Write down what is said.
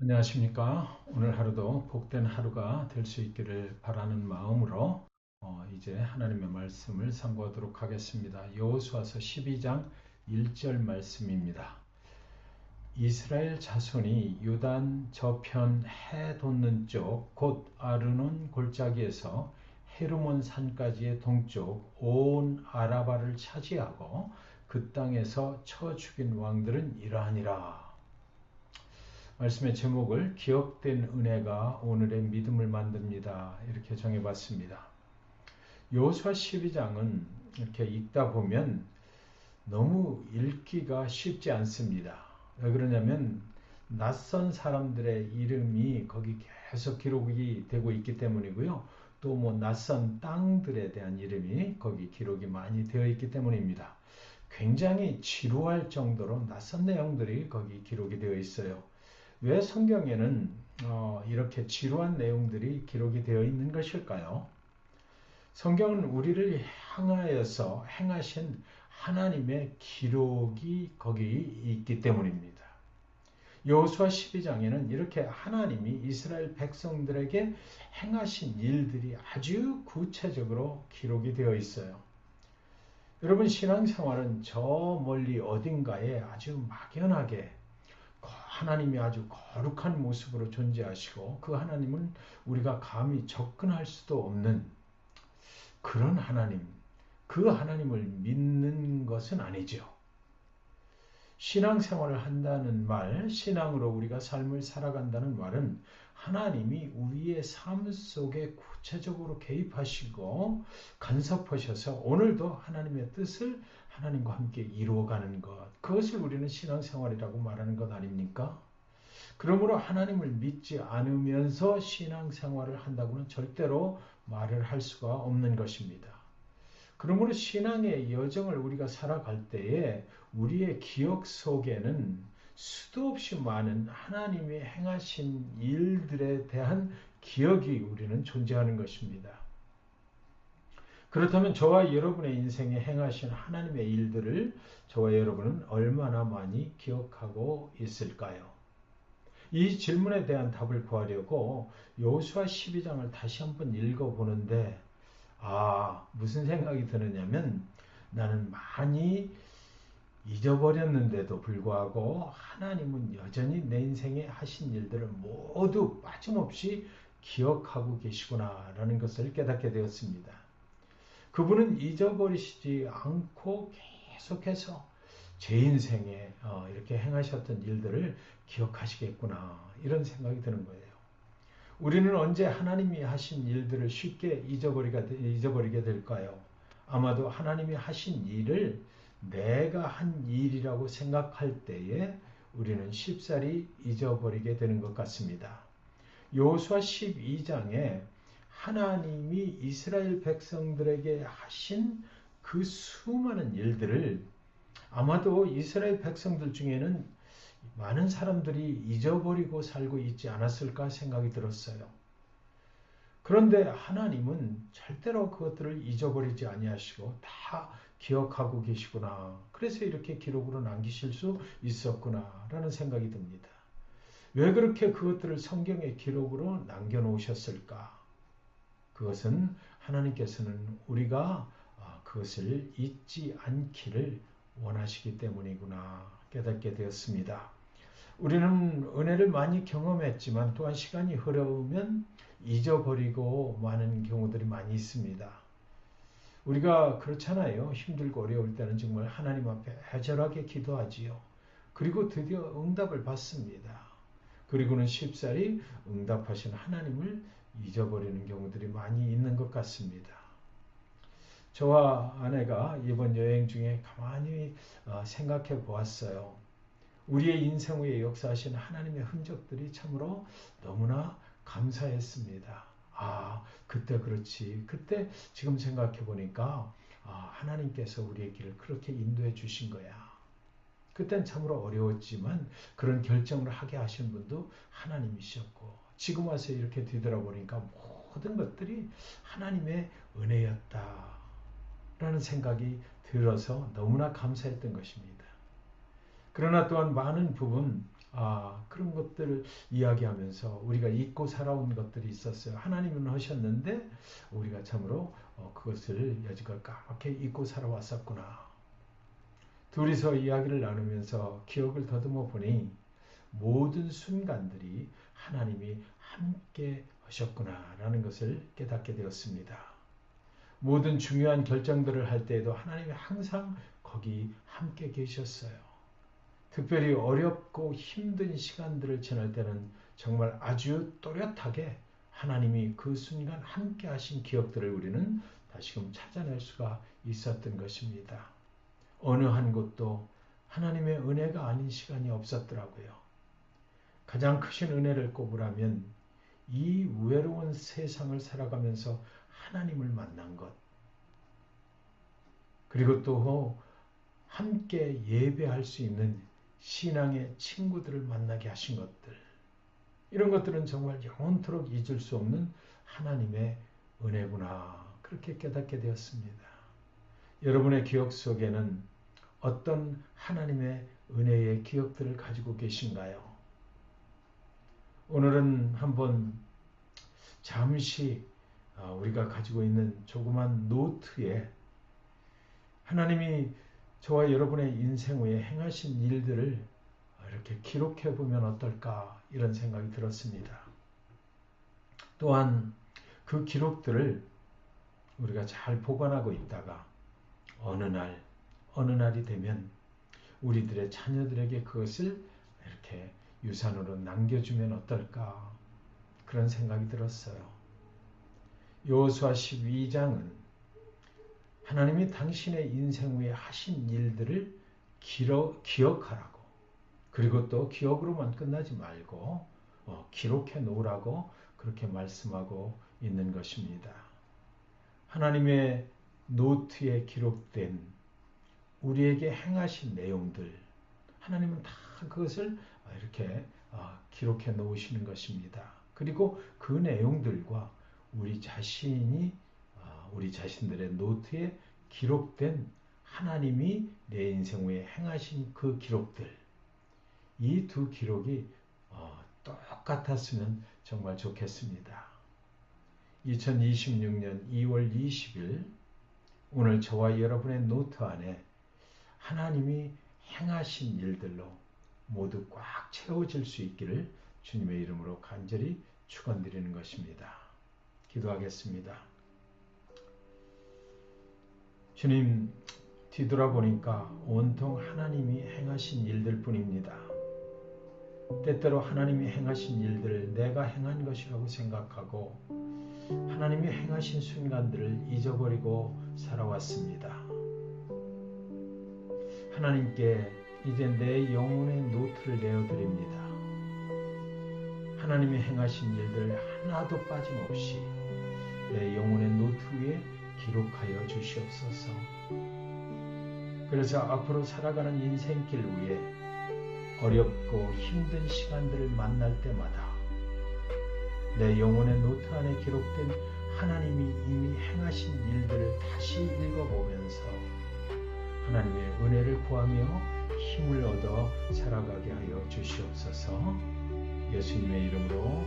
안녕하십니까. 오늘 하루도 복된 하루가 될 수 있기를 바라는 마음으로 이제 하나님의 말씀을 상고하도록 하겠습니다. 여호수아서 12장 1절 말씀입니다. 이스라엘 자손이 요단 저편 해 돋는 쪽 곧 아르논 골짜기에서 헤르몬 산까지의 동쪽 온 아라바를 차지하고 그 땅에서 쳐 죽인 왕들은 이러하니라. 말씀의 제목을 기억된 은혜가 오늘의 믿음을 만듭니다. 이렇게 정해봤습니다. 여호수아 12장은 이렇게 읽다 보면 너무 읽기가 쉽지 않습니다. 왜 그러냐면 낯선 사람들의 이름이 거기 계속 기록이 되고 있기 때문이고요. 또 뭐 낯선 땅들에 대한 이름이 거기 기록이 많이 되어 있기 때문입니다. 굉장히 지루할 정도로 낯선 내용들이 거기 기록이 되어 있어요. 왜 성경에는 이렇게 지루한 내용들이 기록이 되어 있는 것일까요? 성경은 우리를 향하여서 행하신 하나님의 기록이 거기 있기 때문입니다. 여호수아 12장에는 이렇게 하나님이 이스라엘 백성들에게 행하신 일들이 아주 구체적으로 기록이 되어 있어요. 여러분, 신앙생활은 저 멀리 어딘가에 아주 막연하게 하나님이 아주 거룩한 모습으로 존재하시고 그 하나님은 우리가 감히 접근할 수도 없는 그런 하나님, 그 하나님을 믿는 것은 아니죠. 신앙생활을 한다는 말, 신앙으로 우리가 삶을 살아간다는 말은 하나님이 우리의 삶 속에 구체적으로 개입하시고 간섭하셔서 오늘도 하나님의 뜻을 하나님과 함께 이루어가는 것, 그것을 우리는 신앙생활이라고 말하는 것 아닙니까? 그러므로 하나님을 믿지 않으면서 신앙생활을 한다고는 절대로 말을 할 수가 없는 것입니다. 그러므로 신앙의 여정을 우리가 살아갈 때에 우리의 기억 속에는 수도 없이 많은 하나님이 행하신 일들에 대한 기억이 우리는 존재하는 것입니다. 그렇다면 저와 여러분의 인생에 행하신 하나님의 일들을 저와 여러분은 얼마나 많이 기억하고 있을까요? 이 질문에 대한 답을 구하려고 여호수아 12장을 다시 한번 읽어보는데 무슨 생각이 드느냐면 나는 많이 잊어버렸는데도 불구하고 하나님은 여전히 내 인생에 하신 일들을 모두 빠짐없이 기억하고 계시구나라는 것을 깨닫게 되었습니다. 그분은 잊어버리시지 않고 계속해서 제 인생에 이렇게 행하셨던 일들을 기억하시겠구나, 이런 생각이 드는 거예요. 우리는 언제 하나님이 하신 일들을 쉽게 잊어버리게 될까요? 아마도 하나님이 하신 일을 내가 한 일이라고 생각할 때에 우리는 쉽사리 잊어버리게 되는 것 같습니다. 여호수아 12장에 하나님이 이스라엘 백성들에게 하신 그 수많은 일들을 아마도 이스라엘 백성들 중에는 많은 사람들이 잊어버리고 살고 있지 않았을까 생각이 들었어요. 그런데 하나님은 절대로 그것들을 잊어버리지 아니하시고 다 기억하고 계시구나. 그래서 이렇게 기록으로 남기실 수 있었구나라는 생각이 듭니다. 왜 그렇게 그것들을 성경의 기록으로 남겨놓으셨을까? 그것은 하나님께서는 우리가 그것을 잊지 않기를 원하시기 때문이구나 깨닫게 되었습니다. 우리는 은혜를 많이 경험했지만 또한 시간이 흐르면 잊어버리고 마는 경우들이 많이 있습니다. 우리가 그렇잖아요. 힘들고 어려울 때는 정말 하나님 앞에 애절하게 기도하지요. 그리고 드디어 응답을 받습니다. 그리고는 쉽사리 응답하신 하나님을 잊어버리는 경우들이 많이 있는 것 같습니다. 저와 아내가 이번 여행 중에 가만히 생각해 보았어요. 우리의 인생 위에 역사하신 하나님의 흔적들이 참으로 너무나 감사했습니다. 그때 그렇지. 그때 지금 생각해 보니까 하나님께서 우리의 길을 그렇게 인도해 주신 거야. 그땐 참으로 어려웠지만 그런 결정을 하게 하신 분도 하나님이셨고, 지금 와서 이렇게 뒤돌아보니까 모든 것들이 하나님의 은혜였다 라는 생각이 들어서 너무나 감사했던 것입니다. 그러나 또한 많은 부분 그런 것들을 이야기하면서 우리가 잊고 살아온 것들이 있었어요. 하나님은 하셨는데 우리가 참으로 그것을 여지껏 까맣게 잊고 살아왔었구나. 둘이서 이야기를 나누면서 기억을 더듬어 보니 모든 순간들이 하나님이 함께 하셨구나라는 것을 깨닫게 되었습니다. 모든 중요한 결정들을 할 때에도 하나님이 항상 거기 함께 계셨어요. 특별히 어렵고 힘든 시간들을 지날 때는 정말 아주 또렷하게 하나님이 그 순간 함께 하신 기억들을 우리는 다시금 찾아낼 수가 있었던 것입니다. 어느 한 곳도 하나님의 은혜가 아닌 시간이 없었더라고요. 가장 크신 은혜를 꼽으라면 이 외로운 세상을 살아가면서 하나님을 만난 것, 그리고 또 함께 예배할 수 있는 신앙의 친구들을 만나게 하신 것들, 이런 것들은 정말 영원토록 잊을 수 없는 하나님의 은혜구나, 그렇게 깨닫게 되었습니다. 여러분의 기억 속에는 어떤 하나님의 은혜의 기억들을 가지고 계신가요? 오늘은 한번 잠시 우리가 가지고 있는 조그만 노트에 하나님이 저와 여러분의 인생 후에 행하신 일들을 이렇게 기록해 보면 어떨까, 이런 생각이 들었습니다. 또한 그 기록들을 우리가 잘 보관하고 있다가 어느 날이 되면 우리들의 자녀들에게 그것을 이렇게 유산으로 남겨주면 어떨까, 그런 생각이 들었어요. 여호수아 12장은 하나님이 당신의 인생 후에 하신 일들을 기억하라고, 그리고 또 기억으로만 끝나지 말고 기록해 놓으라고 그렇게 말씀하고 있는 것입니다. 하나님의 노트에 기록된 우리에게 행하신 내용들, 하나님은 다 그것을 이렇게 기록해 놓으시는 것입니다. 그리고 그 내용들과 우리 자신들의 노트에 기록된 하나님이 내 인생 후에 행하신 그 기록들, 이 두 기록이 똑같았으면 정말 좋겠습니다. 2026년 2월 20일 오늘 저와 여러분의 노트 안에 하나님이 행하신 일들로 모두 꽉 채워질 수 있기를 주님의 이름으로 간절히 축원드리는 것입니다. 기도하겠습니다. 주님, 뒤돌아보니까 온통 하나님이 행하신 일들 뿐입니다. 때때로 하나님이 행하신 일들을 내가 행한 것이라고 생각하고 하나님이 행하신 순간들을 잊어버리고 살아왔습니다. 하나님께 이제 내 영혼의 노트를 내어드립니다. 하나님이 행하신 일들 하나도 빠짐없이 내 영혼의 노트 위에 기록하여 주시옵소서. 그래서 앞으로 살아가는 인생길 위에 어렵고 힘든 시간들을 만날 때마다 내 영혼의 노트 안에 기록된 하나님이 이미 행하신 일들을 다시 읽어보면서 하나님의 은혜를 구하며 힘을 얻어 살아가게 하여 주시옵소서. 예수님의 이름으로